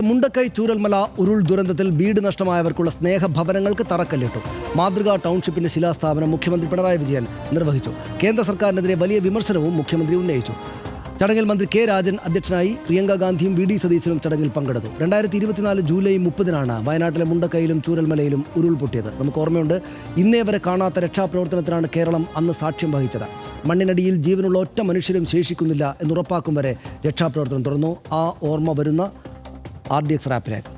മുണ്ടക്കൈ ചൂരൽമല ഉരുൾ ദുരന്തത്തിൽ വീട് നഷ്ടമായവർക്കുള്ള സ്നേഹഭവനങ്ങൾക്ക് തറക്കല്ലിട്ടു. മാതൃകാ ടൗൺഷിപ്പിന്റെ ശിലാസ്ഥാപനം മുഖ്യമന്ത്രി പിണറായി വിജയൻ നിർവഹിച്ചു. കേന്ദ്ര സർക്കാരിനെതിരെ വലിയ വിമർശനവും മുഖ്യമന്ത്രി ഉന്നയിച്ചു. ചടങ്ങിൽ മന്ത്രി കെ രാജൻ അധ്യക്ഷനായി. പ്രിയങ്ക ഗാന്ധിയും വി ഡി സതീശനും ചടങ്ങിൽ പങ്കെടുത്തു. 2024 ജൂലൈ 30 വയനാട്ടിലെ മുണ്ടക്കൈയിലും ചൂരൽമലയിലും ഉരുൾപൊട്ടിയത്. നമുക്ക് ഓർമ്മയുണ്ട്, ഇന്നേ വരെ കാണാത്ത രക്ഷാപ്രവർത്തനത്തിനാണ് കേരളം അന്ന് സാക്ഷ്യം വഹിച്ചത്. മണ്ണിനടിയിൽ ജീവനുള്ള ഒറ്റ മനുഷ്യരും ശേഷിക്കുന്നില്ല എന്നുറപ്പാക്കും വരെ രക്ഷാപ്രവർത്തനം തുടർന്നു. ആ ഓർമ്മ വരുന്ന RDX റാപ്പിലേക്ക്.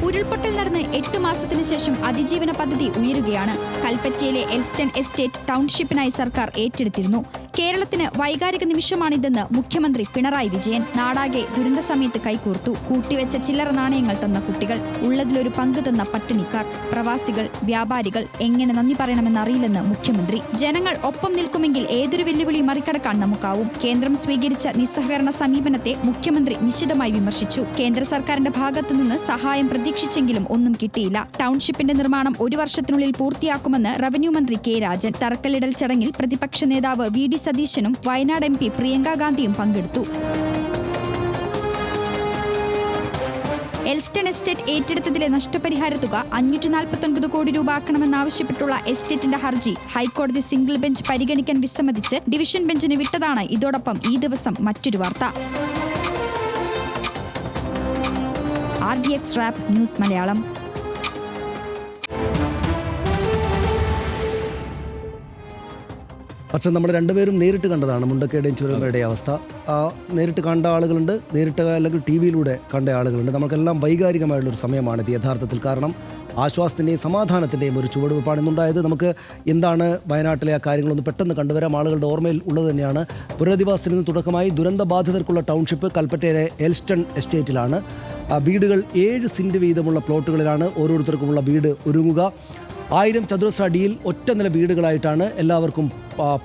ഉരുൾപൊട്ടൽ നടന്ന് 8 മാസത്തിന് ശേഷം അതിജീവന പദ്ധതി ഉയരുകയാണ്. കൽപ്പറ്റയിലെ എൽസ്റ്റൺ എസ്റ്റേറ്റ് ടൗൺഷിപ്പിനായി സർക്കാർ ഏറ്റെടുത്തിരുന്നു. കേരളത്തിന് വൈകാരിക നിമിഷമാണിതെന്ന് മുഖ്യമന്ത്രി പിണറായി വിജയൻ. നാടാകെ ദുരന്ത സമയത്ത് കൈകോർത്തു. കൂട്ടിവെച്ച ചില്ലറ നാണയങ്ങൾ തന്ന കുട്ടികൾ, ഉള്ളതിലൊരു പങ്ക് തന്ന പട്ടിണിക്കാർ, പ്രവാസികൾ, വ്യാപാരികൾ, എങ്ങനെ നന്ദി പറയണമെന്നറിയില്ലെന്ന് മുഖ്യമന്ത്രി. ജനങ്ങൾ ഒപ്പം നിൽക്കുമെങ്കിൽ ഏതൊരു വെല്ലുവിളി മറികടക്കാൻ നമുക്കാവും. കേന്ദ്രം സ്വീകരിച്ച നിസ്സഹകരണ സമീപനത്തെ മുഖ്യമന്ത്രി നിശിതമായി വിമർശിച്ചു. കേന്ദ്ര സർക്കാരിന്റെ ഭാഗത്തുനിന്ന് സഹായം പ്രതീക്ഷിച്ചെങ്കിലും ഒന്നും കിട്ടിയില്ല. ടൗൺഷിപ്പിന്റെ നിർമ്മാണം 1 വർഷത്തിനുള്ളിൽ പൂർത്തിയാക്കുമെന്ന് റവന്യൂ മന്ത്രി കെ രാജൻ. തറക്കല്ലിടൽ ചടങ്ങിൽ പ്രതിപക്ഷ നേതാവ് വി ഡി സതീശനും വയനാട് MP പ്രിയങ്ക ഗാന്ധിയും പങ്കെടുത്തു. എൽസ്റ്റൺ എസ്റ്റേറ്റ് ഏറ്റെടുത്തതിലെ നഷ്ടപരിഹാര തുക 549 കോടി രൂപ ആക്കണമെന്നാവശ്യപ്പെട്ടുള്ള എസ്റ്റേറ്റിന്റെ ഹർജി ഹൈക്കോടതി സിംഗിൾ ബെഞ്ച് പരിഗണിക്കാൻ വിസമ്മതിച്ച് ഡിവിഷൻ ബെഞ്ചിന് വിട്ടതാണ് ഇതോടൊപ്പം ഈ ദിവസം മറ്റൊരു വാർത്ത. RDX rap news Malayalam. പക്ഷെ നമ്മൾ രണ്ടുപേരും നേരിട്ട് കണ്ടതാണ് മുണ്ടക്കയുടെയും ചൂരൽമലയുടെയും അവസ്ഥ. നേരിട്ട് കണ്ട ആളുകളുണ്ട്, നേരിട്ട് അല്ലെങ്കിൽ TV യിലൂടെ കണ്ട ആളുകളുണ്ട്. നമുക്കെല്ലാം വൈകാരികമായുള്ളൊരു സമയമാണിത് യഥാർത്ഥത്തിൽ. കാരണം ആശ്വാസത്തിൻ്റെയും സമാധാനത്തിൻ്റെയും ഒരു ചുവടുവെപ്പാണ് ഇന്നുണ്ടായത്. നമുക്ക് എന്താണ് വയനാട്ടിലെ ആ കാര്യങ്ങളൊന്ന് പെട്ടെന്ന് കണ്ടുവരാം. ആളുകളുടെ ഓർമ്മയിൽ ഉള്ളത് തന്നെയാണ്. പുനരധിവാസത്തിൽ നിന്ന് തുടക്കമായി ദുരന്തബാധിതർക്കുള്ള ടൗൺഷിപ്പ് കൽപ്പറ്റയിലെ എൽസ്റ്റൺ എസ്റ്റേറ്റിലാണ്. വീടുകൾ 7 സെന്റ് വീതമുള്ള പ്ലോട്ടുകളിലാണ് ഓരോരുത്തർക്കുമുള്ള വീട് ഒരുങ്ങുക. 1000 ചതുരശ്ര അടിയിൽ ഒറ്റ നില വീടുകളായിട്ടാണ് എല്ലാവർക്കും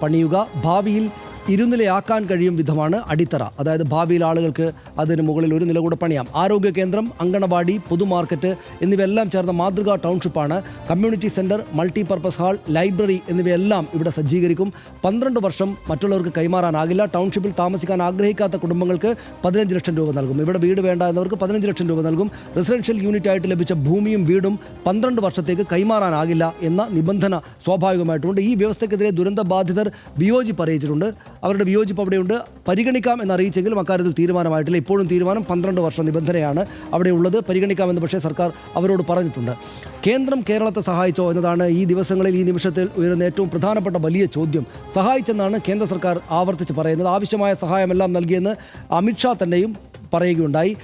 പണിയുക. ഭാവിയിൽ ഇരുനിലയാക്കാൻ കഴിയും വിധമാണ് അടിത്തറ. അതായത് ഭാവിയിൽ ആളുകൾക്ക് അതിന് മുകളിൽ ഒരു നില കൂടെ പണിയാം. ആരോഗ്യ കേന്ദ്രം, അങ്കണവാടി, പൊതുമാർക്കറ്റ് എന്നിവയെല്ലാം ചേർന്ന മാതൃകാ ടൗൺഷിപ്പാണ്. Community centre, multipurpose hall, library എന്നിവയെല്ലാം ഇവിടെ സജ്ജീകരിക്കും. 12 വർഷം മറ്റുള്ളവർക്ക് കൈമാറാനാകില്ല. ടൗൺഷിപ്പിൽ താമസിക്കാൻ ആഗ്രഹിക്കാത്ത കുടുംബങ്ങൾക്ക് 15 ലക്ഷം രൂപ നൽകും. ഇവിടെ വീട് വേണ്ട എന്നവർക്ക് 15 ലക്ഷം രൂപ നൽകും. റെസിഡൻഷ്യൽ യൂണിറ്റ് ആയിട്ട് ലഭിച്ച ഭൂമിയും വീടും 12 വർഷത്തേക്ക് കൈമാറാനാകില്ല എന്ന നിബന്ധന സ്വാഭാവികമായിട്ടുണ്ട്. ഈ വ്യവസ്ഥയ്ക്കെതിരെ ദുരന്ത ബാധിതർ വിയോജിപ്പ് അറിയിച്ചിട്ടുണ്ട്. അവരുടെ വിയോജിപ്പ് അവിടെയുണ്ട്. പരിഗണിക്കാം എന്നറിയിച്ചെങ്കിലും അക്കാര്യത്തിൽ തീരുമാനമായിട്ടില്ല. ഇപ്പോഴും തീരുമാനം 12 വർഷം നിബന്ധനയാണ് അവിടെ ഉള്ളത്. പരിഗണിക്കാമെന്ന് പക്ഷേ സർക്കാർ അവരോട് പറഞ്ഞിട്ടുണ്ട്. കേന്ദ്രം കേരളത്തെ സഹായിച്ചോ എന്നതാണ് ഈ ദിവസങ്ങളിൽ, ഈ നിമിഷത്തിൽ ഉയരുന്ന ഏറ്റവും പ്രധാനപ്പെട്ട വലിയ ചോദ്യം. സഹായിച്ചെന്നാണ് കേന്ദ്ര സർക്കാർ ആവർത്തിച്ച് പറയുന്നത്. ആവശ്യമായ സഹായമെല്ലാം നൽകിയെന്ന് അമിത്ഷാ തന്നെയും പറയുകയുണ്ടായി.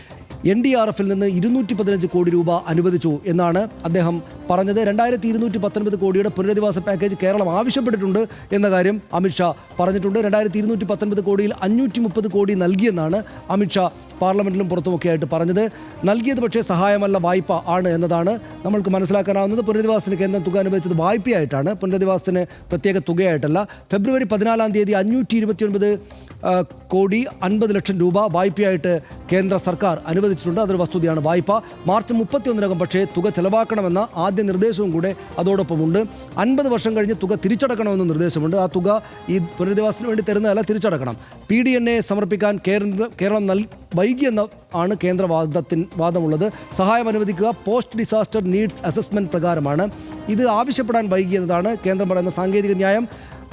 NDRFൽ നിന്ന് 215 കോടി രൂപ അനുവദിച്ചു എന്നാണ് അദ്ദേഹം പറഞ്ഞത്. 2219 കോടിയുടെ പുനരധിവാസ പാക്കേജ് കേരളം ആവശ്യപ്പെട്ടിട്ടുണ്ട് എന്ന കാര്യം അമിത്ഷാ പറഞ്ഞിട്ടുണ്ട്. 2219 കോടിയിൽ 530 കോടി നൽകിയെന്നാണ് അമിത്ഷാ പാർലമെന്റിലും പുറത്തുമൊക്കെയായിട്ട് പറഞ്ഞത്. നൽകിയത് പക്ഷേ സഹായമല്ല, വായ്പ ആണ് എന്നതാണ് നമ്മൾക്ക് മനസ്സിലാക്കാനാവുന്നത്. പുനരധിവാസത്തിന് കേന്ദ്രം തുക അനുവദിച്ചത് വായ്പയായിട്ടാണ്, പുനരധിവാസത്തിന് പ്രത്യേക തുകയായിട്ടല്ല. ഫെബ്രുവരി 14 529 കോടി 50 ലക്ഷം രൂപ വായ്പയായിട്ട് കേന്ദ്ര സർക്കാർ അനുവദിച്ചിട്ടുണ്ട്. അതൊരു വസ്തുതയാണ്. വായ്പ മാർച്ച് 31 പക്ഷേ തുക ചെലവാക്കണമെന്ന ആദ്യ നിർദ്ദേശവും കൂടെ അതോടൊപ്പമുണ്ട്. 50 വർഷം കഴിഞ്ഞ് തുക തിരിച്ചടക്കണമെന്ന നിർദ്ദേശമുണ്ട്. ആ തുക ഈ പുനരധിവാസത്തിന് വേണ്ടി തരുന്നതല്ല, തിരിച്ചടക്കണം. PDNA സമർപ്പിക്കാൻ കേരളം വൈകിയെന്ന ആണ് കേന്ദ്ര വാദമുള്ളത്. സഹായം അനുവദിക്കുക പോസ്റ്റ് ഡിസാസ്റ്റർ നീഡ്സ് അസസ്മെൻറ്റ് പ്രകാരമാണ്. ഇത് ആവശ്യപ്പെടാൻ വൈകിയെന്നതാണ് കേന്ദ്രം പറയുന്ന സാങ്കേതിക ന്യായം.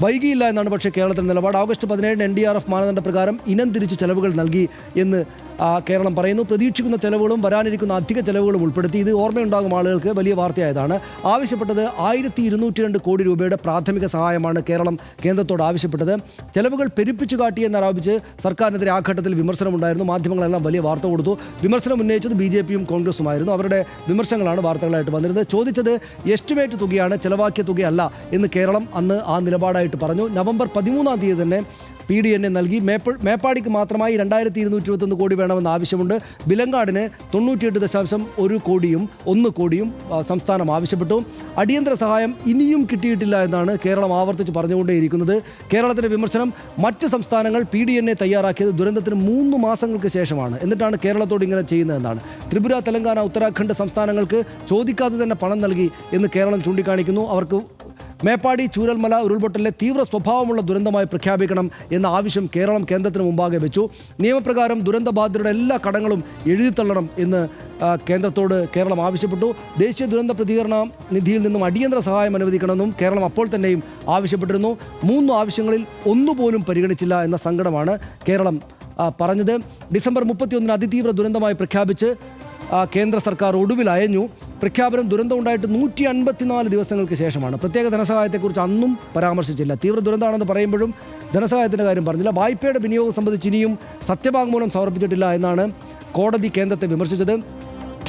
വൈകിയില്ല എന്നാണ് പക്ഷേ കേരളത്തിൻ്റെ നിലപാട്. ഓഗസ്റ്റ് 17 NDRF മാനദണ്ഡ പ്രകാരം ഇനം തിരിച്ച് ചെലവുകൾ നൽകി എന്ന് കേരളം പറയുന്നു. പ്രതീക്ഷിക്കുന്ന ചെലവുകളും വരാനിരിക്കുന്ന അധിക ചെലവുകളും ഉൾപ്പെടുത്തി. ഇത് ഓർമ്മയുണ്ടാകും ആളുകൾക്ക്, വലിയ വാർത്തയായതാണ്. ആവശ്യപ്പെട്ടത് 1202 കോടി രൂപയുടെ പ്രാഥമിക സഹായമാണ് കേരളം കേന്ദ്രത്തോട് ആവശ്യപ്പെട്ടത്. ചെലവുകൾ പെരുപ്പിച്ചു കാട്ടിയെന്നാരോപിച്ച് സർക്കാരിനെതിരെ ആ ഘട്ടത്തിൽ വിമർശനമുണ്ടായിരുന്നു. മാധ്യമങ്ങളെല്ലാം വലിയ വാർത്ത കൊടുത്തു. വിമർശനം ഉന്നയിച്ചത് BJPയും കോൺഗ്രസുമായിരുന്നു. അവരുടെ വിമർശനങ്ങളാണ് വാർത്തകളായിട്ട് വന്നിരുന്നത്. ചോദിച്ചത് എസ്റ്റിമേറ്റ് തുകയാണ്, ചെലവാക്കിയ തുകയല്ല എന്ന് കേരളം അന്ന് ആ നിലപാടായിട്ട് പറഞ്ഞു. നവംബർ 13 തന്നെ PDNA നൽകി. മേപ്പാടിക്ക് മാത്രമായി 2221 കോടി വേണമെന്ന് ആവശ്യമുണ്ട്. വിലങ്ങാടിന് 98.1 കോടിയും സംസ്ഥാനം ആവശ്യപ്പെട്ടു. അടിയന്തര സഹായം ഇനിയും കിട്ടിയിട്ടില്ല എന്നാണ് കേരളം ആവർത്തിച്ച് പറഞ്ഞുകൊണ്ടേയിരിക്കുന്നത്. കേരളത്തിൻ്റെ വിമർശനം, മറ്റ് സംസ്ഥാനങ്ങൾ PDNA തയ്യാറാക്കിയത് ദുരന്തത്തിന് 3 മാസങ്ങൾക്ക് ശേഷമാണ്, എന്നിട്ടാണ് കേരളത്തോട് ഇങ്ങനെ ചെയ്യുന്നതെന്നാണ്. ത്രിപുര, തെലങ്കാന, ഉത്തരാഖണ്ഡ് സംസ്ഥാനങ്ങൾക്ക് ചോദിക്കാതെ തന്നെ പണം നൽകി എന്ന് കേരളം ചൂണ്ടിക്കാണിക്കുന്നു. അവർക്ക് മേപ്പാടി ചൂരൽമല ഉരുൾപൊട്ടലിലെ തീവ്ര സ്വഭാവമുള്ള ദുരന്തമായി പ്രഖ്യാപിക്കണം എന്ന ആവശ്യം കേരളം കേന്ദ്രത്തിന് മുമ്പാകെ വെച്ചു. നിയമപ്രകാരം ദുരന്തബാധിതരുടെ എല്ലാ കടങ്ങളും എഴുതിത്തള്ളണം എന്ന് കേന്ദ്രത്തോട് കേരളം ആവശ്യപ്പെട്ടു. ദേശീയ ദുരന്ത പ്രതികരണ നിധിയിൽ നിന്നും അടിയന്തര സഹായം അനുവദിക്കണമെന്നും കേരളം അപ്പോൾ തന്നെയും ആവശ്യപ്പെട്ടിരുന്നു. 3 ആവശ്യങ്ങളിൽ ഒന്നുപോലും പരിഗണിച്ചില്ല എന്ന സങ്കടമാണ് കേരളം പറഞ്ഞത്. ഡിസംബർ 31 അതിതീവ്ര ദുരന്തമായി പ്രഖ്യാപിച്ച് കേന്ദ്ര സർക്കാർ ഒടുവിൽ അയഞ്ഞു. പ്രഖ്യാപനം ദുരന്തമുണ്ടായിട്ട് 154 ദിവസങ്ങൾക്ക് ശേഷമാണ്. പ്രത്യേക ധനസഹായത്തെക്കുറിച്ച് അന്നും പരാമർശിച്ചില്ല. തീവ്ര ദുരന്തമാണെന്ന് പറയുമ്പോഴും ധനസഹായത്തിൻ്റെ കാര്യം പറഞ്ഞില്ല. വായ്പയുടെ വിനിയോഗം സംബന്ധിച്ച് ഇനിയും സത്യവാങ്മൂലം സമർപ്പിച്ചിട്ടില്ല എന്നാണ് കോടതി കേന്ദ്രത്തെ വിമർശിച്ചത്.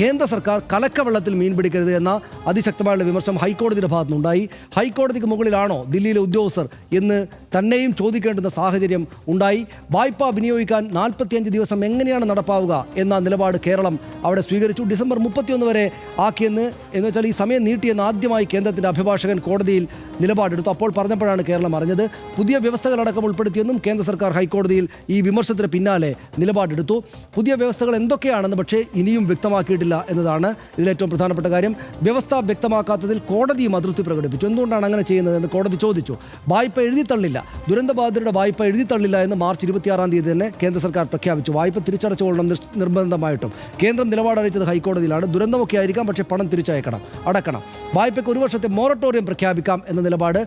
കേന്ദ്ര സർക്കാർ കലക്കവെള്ളത്തിൽ മീൻ പിടിക്കരുത് എന്ന അതിശക്തമായുള്ള വിമർശനം ഹൈക്കോടതിയുടെ ഭാഗത്തുനിന്നുണ്ടായി. ഹൈക്കോടതിക്ക് മുകളിലാണോ ദില്ലിയിലെ ഉദ്യോഗസ്ഥർ എന്ന് തന്നെയും ചോദിക്കേണ്ടുന്ന സാഹചര്യം ഉണ്ടായി. വായ്പ വിനിയോഗിക്കാൻ 45 ദിവസം എങ്ങനെയാണ് നടപ്പാവുക എന്ന നിലപാട് കേരളം അവിടെ സ്വീകരിച്ചു. ഡിസംബർ 31 വരെ ആക്കിയെന്ന് വെച്ചാൽ ഈ സമയം നീട്ടിയെന്ന് ആദ്യമായി കേന്ദ്രത്തിൻ്റെ അഭിഭാഷകൻ കോടതിയിൽ നിലപാടെടുത്തു. അപ്പോൾ പറഞ്ഞപ്പോഴാണ് കേരളം അറിഞ്ഞത്. പുതിയ വ്യവസ്ഥകളടക്കം ഉൾപ്പെടുത്തിയെന്നും കേന്ദ്ര സർക്കാർ ഹൈക്കോടതിയിൽ ഈ വിമർശനത്തിന് പിന്നാലെ നിലപാടെടുത്തു. പുതിയ വ്യവസ്ഥകൾ എന്തൊക്കെയാണെന്ന് പക്ഷേ ഇനിയും വ്യക്തമാക്കിയിട്ടില്ല എന്നതാണ് ഇതിലേറ്റവും പ്രധാനപ്പെട്ട കാര്യം. വ്യവസ്ഥ വ്യക്തമാക്കാത്തതിൽ കോടതിയും അതൃപ്തി പ്രകടിപ്പിച്ചു. എന്തുകൊണ്ടാണ് അങ്ങനെ ചെയ്യുന്നതെന്ന് കോടതി ചോദിച്ചു. വായ്പ എഴുതിത്തള്ളില്ല, ദുരന്തബാധിതരുടെ വായ്പ എഴുതിത്തള്ളില്ല എന്ന് മാർച്ച് 26 തീയതി തന്നെ കേന്ദ്ര സർക്കാർ പ്രഖ്യാപിച്ചു. വായ്പ തിരിച്ചടച്ചുകൊള്ളണം നിർബന്ധമായിട്ടും. കേന്ദ്രം നിലപാടറിയിച്ചത് ഹൈക്കോടതിയിലാണ്. ദുരന്തമൊക്കെ ആയിരിക്കാം, പക്ഷേ പണം തിരിച്ചയക്കണം, അടക്കണം. വായ്പയ്ക്ക് 1 വർഷത്തെ മൊറട്ടോറിയം പ്രഖ്യാപിക്കാം എന്ന നിലപാട്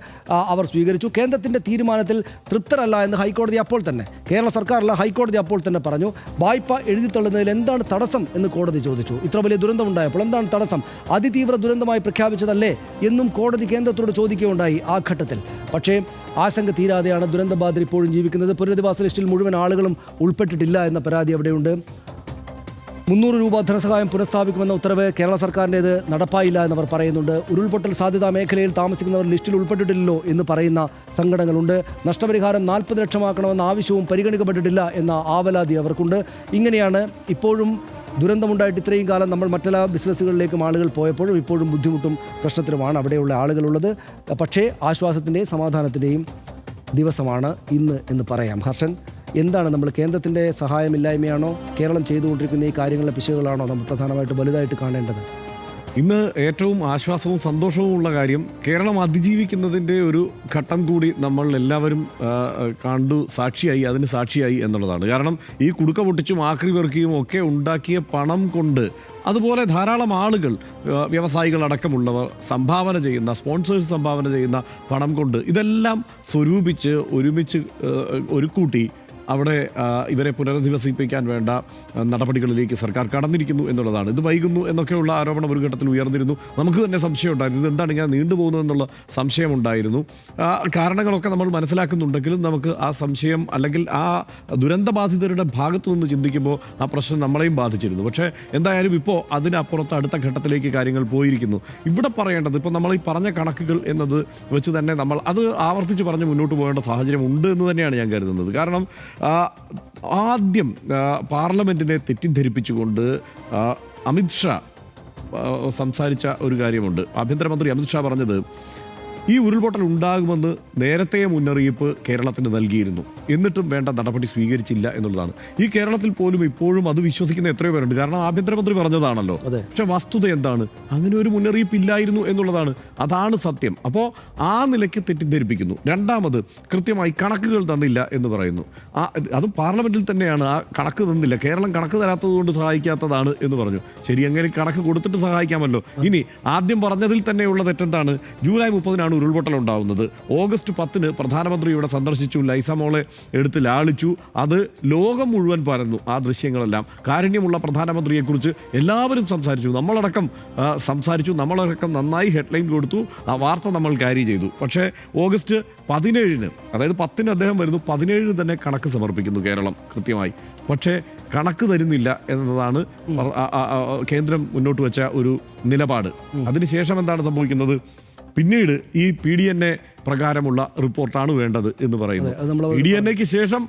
അവർ സ്വീകരിച്ചു. കേന്ദ്രത്തിൻ്റെ തീരുമാനത്തിൽ തൃപ്തരല്ല എന്ന് ഹൈക്കോടതി അപ്പോൾ തന്നെ, കേരള സർക്കാരല്ല ഹൈക്കോടതി അപ്പോൾ തന്നെ പറഞ്ഞു. വായ്പ എഴുതിത്തള്ളുന്നതിൽ എന്താണ് തടസ്സം എന്ന് കോടതി ചോദിച്ചു. ഇത്ര വലിയ ദുരന്തമുണ്ടായപ്പോൾ എന്താണ് തടസ്സം? അതിതീവ്ര ദുരന്തമായി പ്രഖ്യാപിച്ചതല്ലേ എന്നും കോടതി കേന്ദ്രത്തോട് ചോദിക്കുകയുണ്ടായി ആ ഘട്ടത്തിൽ. പക്ഷേ ആശങ്ക തീരാതെയാണ് ദുരന്തബാധിതർ ഇപ്പോഴും ജീവിക്കുന്നത്. പുനരധിവാസ ലിസ്റ്റിൽ മുഴുവൻ ആളുകളും ഉൾപ്പെട്ടിട്ടില്ല എന്ന പരാതി അവിടെയുണ്ട്. 300 രൂപ ധനസഹായം പുനഃസ്ഥാപിക്കുമെന്ന ഉത്തരവ് കേരള സർക്കാരിൻ്റേത് നടപ്പായില്ല എന്നവർ പറയുന്നുണ്ട്. ഉരുൾപൊട്ടൽ സാധ്യതാ മേഖലയിൽ താമസിക്കുന്നവർ ലിസ്റ്റിൽ ഉൾപ്പെട്ടിട്ടില്ലല്ലോ എന്ന് പറയുന്ന സങ്കടങ്ങളുണ്ട്. നഷ്ടപരിഹാരം 40 ലക്ഷമാക്കണമെന്ന ആവശ്യവും പരിഗണിക്കപ്പെട്ടിട്ടില്ല എന്ന ആവലാതി അവർക്കുണ്ട്. ഇങ്ങനെയാണ് ഇപ്പോഴും ദുരന്തമുണ്ടായിട്ട് ഇത്രയും കാലം നമ്മൾ മറ്റെല്ലാ ബിസിനസ്സുകളിലേക്കും ആളുകൾ പോയപ്പോഴും ഇപ്പോഴും ബുദ്ധിമുട്ടും പ്രശ്നത്തിലുമാണ് അവിടെയുള്ള ആളുകളുള്ളത്. പക്ഷേ ആശ്വാസത്തിൻ്റെയും സമാധാനത്തിൻ്റെയും ദിവസമാണ് ഇന്ന് എന്ന് പറയാം. ഹർഷൻ, എന്താണ് നമ്മൾ കേന്ദ്രത്തിൻ്റെ സഹായമില്ലായ്മയാണോ കേരളം ചെയ്തുകൊണ്ടിരിക്കുന്ന ഈ കാര്യങ്ങളിലെ പിശകുകളാണോ നമ്മൾ പ്രധാനമായിട്ട് വലുതായിട്ട് കാണേണ്ടത്? ഇന്ന് ഏറ്റവും ആശ്വാസവും സന്തോഷവും ഉള്ള കാര്യം കേരളം അതിജീവിക്കുന്നതിൻ്റെ ഒരു ഘട്ടം കൂടി നമ്മൾ എല്ലാവരും കണ്ടു സാക്ഷിയായി, അതിന് സാക്ഷിയായി എന്നുള്ളതാണ്. കാരണം ഈ കുടുക്ക പൊട്ടിച്ചും ആക്രി പെറുക്കിയും ഒക്കെ ഉണ്ടാക്കിയ പണം കൊണ്ട് അതുപോലെ ധാരാളം ആളുകൾ, വ്യവസായികളടക്കമുള്ളവർ സംഭാവന ചെയ്യുന്ന, സ്പോൺസേഴ്സ് സംഭാവന ചെയ്യുന്ന പണം കൊണ്ട് ഇതെല്ലാം സ്വരൂപിച്ച് ഒരുമിച്ച് ഒരുക്കൂട്ടി അവിടെ ഇവരെ പുനരധിവസിപ്പിക്കാൻ വേണ്ട നടപടികളിലേക്ക് സർക്കാർ കടന്നിരിക്കുന്നു എന്നുള്ളതാണ്. ഇത് വൈകുന്നു എന്നൊക്കെയുള്ള ആരോപണം ഒരു ഘട്ടത്തിൽ ഉയർന്നിരുന്നു. നമുക്ക് തന്നെ സംശയമുണ്ടായിരുന്നു, ഇത് എന്താണ് ഇങ്ങനെ നീണ്ടുപോകുന്നതെന്നുള്ള സംശയമുണ്ടായിരുന്നു. കാരണങ്ങളൊക്കെ നമ്മൾ മനസ്സിലാക്കുന്നുണ്ടെങ്കിലും നമുക്ക് ആ സംശയം അല്ലെങ്കിൽ ആ ദുരന്തബാധിതരുടെ ഭാഗത്തു നിന്ന് ചിന്തിക്കുമ്പോൾ ആ പ്രശ്നം നമ്മളെയും ബാധിച്ചിരുന്നു. പക്ഷേ എന്തായാലും ഇപ്പോൾ അതിനപ്പുറത്ത് അടുത്ത ഘട്ടത്തിലേക്ക് കാര്യങ്ങൾ പോയിരിക്കുന്നു. ഇവിടെ പറയേണ്ടത്, ഇപ്പോൾ നമ്മൾ ഈ പറഞ്ഞ കണക്കുകൾ എന്നത് വെച്ച് തന്നെ നമ്മൾ അത് ആവർത്തിച്ച് പറഞ്ഞ് മുന്നോട്ട് പോകേണ്ട സാഹചര്യം ഉണ്ട് എന്ന് തന്നെയാണ് ഞാൻ കരുതുന്നത്. കാരണം ആദ്യം പാർലമെൻറ്റിനെ തെറ്റിദ്ധരിപ്പിച്ചുകൊണ്ട് അമിത്ഷാ സംസാരിച്ച ഒരു കാര്യമുണ്ട്. ആഭ്യന്തരമന്ത്രി അമിത്ഷാ പറഞ്ഞത് ഈ ഉരുൾപൊട്ടൽ ഉണ്ടാകുമെന്ന് നേരത്തെ മുന്നറിയിപ്പ് കേരളത്തിന് നൽകിയിരുന്നു, എന്നിട്ടും വേണ്ട നടപടി സ്വീകരിച്ചില്ല എന്നുള്ളതാണ്. ഈ കേരളത്തിൽ പോലും ഇപ്പോഴും അത് വിശ്വസിക്കുന്ന എത്രയോ പേരുണ്ട്. കാരണം ആഭ്യന്തരമന്ത്രി പറഞ്ഞതാണല്ലോ. പക്ഷെ വസ്തുത എന്താണ്? അങ്ങനെ ഒരു മുന്നറിയിപ്പ് ഇല്ലായിരുന്നു എന്നുള്ളതാണ്. അതാണ് സത്യം. അപ്പോൾ ആ നിലയ്ക്ക് തെറ്റിദ്ധരിപ്പിക്കുന്നു. രണ്ടാമത്, കൃത്യമായി കണക്കുകൾ തന്നില്ല എന്ന് പറയുന്നു. അതും പാർലമെന്റിൽ തന്നെയാണ്. ആ കണക്ക് തന്നില്ല, കേരളം കണക്ക് തരാത്തത് കൊണ്ട് സഹായിക്കാത്തതാണ് എന്ന് പറഞ്ഞു. ശരി, അങ്ങനെ കണക്ക് കൊടുത്തിട്ട് സഹായിക്കാമല്ലോ. ഇനി ആദ്യം പറഞ്ഞതിൽ തന്നെയുള്ള തെറ്റെന്താണ്? ജൂലൈ 30 ഉരുൾപൊട്ടൽ ഉണ്ടാവുന്നത്. ഓഗസ്റ്റ് 10 പ്രധാനമന്ത്രി ഇവിടെ സന്ദർശിച്ചു, ലൈസമോളെ എടുത്ത് ലാളിച്ചു. അത് ലോകം മുഴുവൻ പരന്നു ആ ദൃശ്യങ്ങളെല്ലാം. കാരുണ്യമുള്ള പ്രധാനമന്ത്രിയെക്കുറിച്ച് എല്ലാവരും സംസാരിച്ചു, നമ്മളടക്കം നന്നായി ഹെഡ്ലൈൻ കൊടുത്തു, ആ വാർത്ത നമ്മൾ ക്യാരി ചെയ്തു. പക്ഷേ ഓഗസ്റ്റ് 17, അതായത് 10 അദ്ദേഹം വരുന്നു, 17 തന്നെ കണക്ക് സമർപ്പിക്കുന്നു കേരളം കൃത്യമായി. പക്ഷേ കണക്ക് തരുന്നില്ല എന്നതാണ് കേന്ദ്രം മുന്നോട്ട് വെച്ച ഒരു നിലപാട്. അതിനുശേഷം എന്താണ് സംഭവിക്കുന്നത്? പിന്നീട് ഈ PDNA പ്രകാരമുള്ള റിപ്പോർട്ടാണ് വേണ്ടത് എന്ന് പറയുന്നു. PDNAക്ക് ശേഷം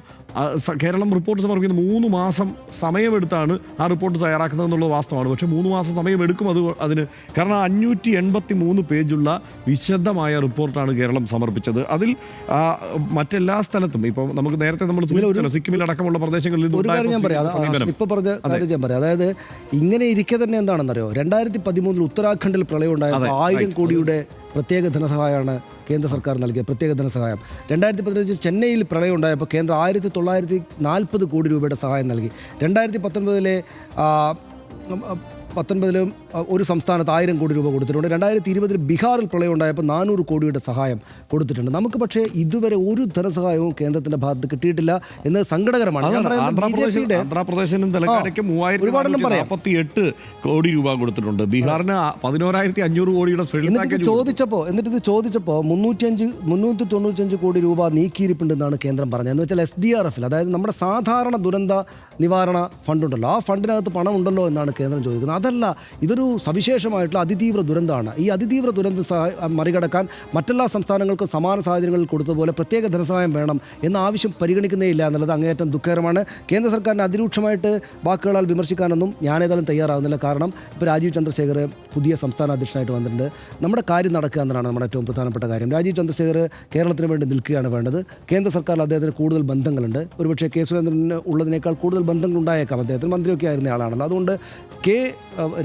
കേരളം റിപ്പോർട്ട് സമർപ്പിക്കുന്ന 3 മാസം സമയമെടുത്താണ് ആ റിപ്പോർട്ട് തയ്യാറാക്കുന്നത് എന്നുള്ളത് വാസ്തവമാണ്. പക്ഷേ 3 മാസം സമയമെടുക്കും അതിന്. കാരണം 583 പേജുള്ള വിശദമായ റിപ്പോർട്ടാണ് കേരളം സമർപ്പിച്ചത്. അതിൽ മറ്റെല്ലാ സ്ഥലത്തും ഇപ്പോൾ നമുക്ക് നേരത്തെ നമ്മൾ സിക്കിമിൽ അടക്കമുള്ള പ്രദേശങ്ങളിൽ അതായത് ഇങ്ങനെ ഇരിക്കെ തന്നെ എന്താണെന്നറിയോ, 2013 ഉത്തരാഖണ്ഡിൽ പ്രളയം ഉണ്ടായപ്പോൾ 1000 കോടിയുടെ പ്രത്യേക ധനസഹായമാണ് കേന്ദ്ര സർക്കാർ നൽകിയത്. പ്രത്യേക ധനസഹായം 2015 ചെന്നൈയിൽ പ്രളയം ഉണ്ടായപ്പോൾ കേന്ദ്രം 1940 കോടി രൂപയുടെ സഹായം നൽകി. 2019 ഒരു സംസ്ഥാനത്ത് 1000 കോടി രൂപ കൊടുത്തിട്ടുണ്ട്. 2020 ബീഹാറിൽ പ്രളയം ഉണ്ടായപ്പോൾ 400 കോടിയുടെ സഹായം കൊടുത്തിട്ടുണ്ട്. നമുക്ക് പക്ഷേ ഇതുവരെ ഒരു ധനസഹായവും കേന്ദ്രത്തിന്റെ ഭാഗത്ത് കിട്ടിയിട്ടില്ല എന്നത് സങ്കടകരമാണ്. ആന്ധ്രാപ്രദേശിനും തെലങ്കാനയ്ക്കും 3448 കോടി രൂപ കൊടുത്തിട്ടുണ്ട്. ബീഹാറിന് 11,500 കോടിയുടെ സ്പെഷ്യൽ പാക്കേജ് ചോദിച്ചപ്പോൾ 395 കോടി രൂപ നീക്കിയിരിപ്പുണ്ടെന്നാണ് കേന്ദ്രം പറഞ്ഞത്. എന്ന് വെച്ചാൽ SDRF-ൽ, അതായത് നമ്മുടെ സാധാരണ ദുരന്ത നിവാരണ ഫണ്ടുണ്ടല്ലോ, ആ ഫണ്ടിനകത്ത് പണം ഉണ്ടല്ലോ എന്നാണ് കേന്ദ്രം ചോദിക്കുന്നത്. അതല്ല, ഇതൊരു സവിശേഷമായിട്ടുള്ള അതിതീവ്ര ദുരന്തമാണ്. ഈ അതിതീവ്ര ദുരന്തം മറികടക്കാൻ മറ്റെല്ലാ സംസ്ഥാനങ്ങൾക്കും സമാന സാഹചര്യങ്ങളിൽ കൊടുത്തതുപോലെ പ്രത്യേക ധനസഹായം വേണം എന്ന ആവശ്യം പരിഗണിക്കുന്നേ ഇല്ല എന്നുള്ളത് അങ്ങേയറ്റം ദുഃഖകരമാണ്. കേന്ദ്ര സർക്കാരിനെ അതിരൂക്ഷമായിട്ട് വാക്കുകളാൽ വിമർശിക്കാനൊന്നും ഞാനേതായാലും തയ്യാറാവുന്നില്ല. കാരണം ഇപ്പോൾ രാജീവ് ചന്ദ്രശേഖർ പുതിയ സംസ്ഥാന അധ്യക്ഷനായിട്ട് വന്നിട്ടുണ്ട്. നമ്മുടെ കാര്യം നടക്കുക എന്നതാണ് നമ്മുടെ ഏറ്റവും പ്രധാനപ്പെട്ട കാര്യം. രാജീവ് ചന്ദ്രശേഖർ കേരളത്തിന് വേണ്ടി നിൽക്കുകയാണ് വേണ്ടത്. കേന്ദ്ര സർക്കാരിൽ അദ്ദേഹത്തിന് കൂടുതൽ ബന്ധങ്ങളുണ്ട്. ഒരുപക്ഷെ കെ സുരേന്ദ്രന് ഉള്ളതിനേക്കാൾ കൂടുതൽ ബന്ധങ്ങളുണ്ടായേക്കാം. അദ്ദേഹത്തിന് മന്ത്രിയൊക്കെ ആയിരുന്ന ആളാണല്ലോ. അതുകൊണ്ട്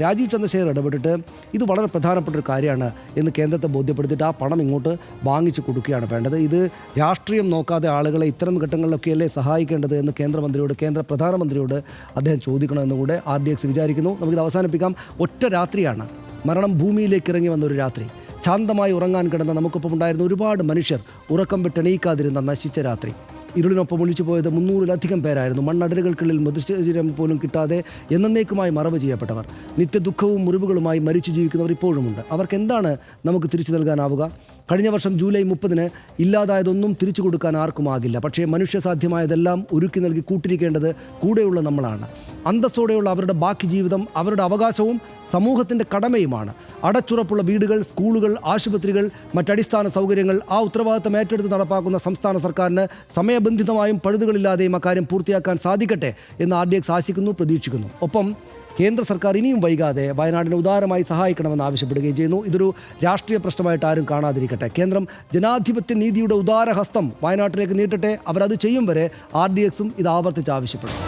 രാജീവ് ചന്ദ്രശേഖർ ഇടപെട്ടിട്ട് ഇത് വളരെ പ്രധാനപ്പെട്ട ഒരു കാര്യമാണ് എന്ന് കേന്ദ്രത്തെ ബോധ്യപ്പെടുത്തിയിട്ട് ആ പണം ഇങ്ങോട്ട് വാങ്ങിച്ചു കൊടുക്കുകയാണ് വേണ്ടത്. ഇത് രാഷ്ട്രീയം നോക്കാതെ ആളുകളെ ഇത്തരം ഘട്ടങ്ങളിലൊക്കെയല്ലേ സഹായിക്കേണ്ടത് എന്ന് കേന്ദ്ര പ്രധാനമന്ത്രിയോട് അദ്ദേഹം ചോദിക്കണമെന്ന് കൂടെ RDX വിചാരിക്കുന്നു. നമുക്കിത് അവസാനിപ്പിക്കാം. ഒറ്റ രാത്രിയാണ് മരണം ഭൂമിയിലേക്ക് ഇറങ്ങി വന്നൊരു രാത്രി. ശാന്തമായി ഉറങ്ങാൻ കിടന്ന നമുക്കൊപ്പം ഉണ്ടായിരുന്ന ഒരുപാട് മനുഷ്യർ ഉറക്കം വിട്ടെണീക്കാതിരുന്ന നശിച്ച രാത്രി. ഇരുളിനൊപ്പം ഒളിച്ചു പോയത് 300-ലധികം പേരായിരുന്നു. മണ്ണടരുകൾക്കുള്ളിൽ മൃതശരീരം പോലും കിട്ടാതെ എന്നേക്കുമായി മറവ് ചെയ്യപ്പെട്ടവർ. നിത്യദുഃഖവും മുറിവുകളുമായി മരിച്ചു ജീവിക്കുന്നവർ ഇപ്പോഴുമുണ്ട്. അവർക്ക് എന്താണ് നമുക്ക് തിരിച്ചു നൽകാനാവുക? കഴിഞ്ഞ വർഷം ജൂലൈ 30 ഇല്ലാതായതൊന്നും തിരിച്ചു കൊടുക്കാൻ ആർക്കുമാകില്ല. പക്ഷേ മനുഷ്യസാധ്യമായതെല്ലാം ഒരുക്കി നൽകി കൂട്ടിരിക്കേണ്ടത് കൂടെയുള്ള നമ്മളാണ്. അന്തസ്സോടെയുള്ള അവരുടെ ബാക്കി ജീവിതം അവരുടെ അവകാശവും സമൂഹത്തിൻ്റെ കടമയുമാണ്. അടച്ചുറപ്പുള്ള വീടുകൾ, സ്കൂളുകൾ, ആശുപത്രികൾ, മറ്റടിസ്ഥാന സൗകര്യങ്ങൾ ആ ഉത്തരവാദിത്തം ഏറ്റെടുത്ത് നടപ്പാക്കുന്ന സംസ്ഥാന സർക്കാരിന് സമയബന്ധിതമായും പഴുതുകളില്ലാതെയും അക്കാര്യം പൂർത്തിയാക്കാൻ സാധിക്കട്ടെ എന്ന് RDX ആശിക്കുന്നു, പ്രതീക്ഷിക്കുന്നു. ഒപ്പം കേന്ദ്ര സർക്കാർ ഇനിയും വൈകാതെ വയനാടിനെ ഉദാരമായി സഹായിക്കണമെന്ന് ആവശ്യപ്പെടുകയും ചെയ്യുന്നു. ഇതൊരു രാഷ്ട്രീയ പ്രശ്നമായിട്ട് ആരും കാണാതിരിക്കട്ടെ. കേന്ദ്രം ജനാധിപത്യ നീതിയുടെ ഉദാരഹസ്തം വയനാട്ടിലേക്ക് നീട്ടട്ടെ. അവരത് ചെയ്യും വരെ RDX-ഉം ഇത് ആവർത്തിച്ച് ആവശ്യപ്പെടും.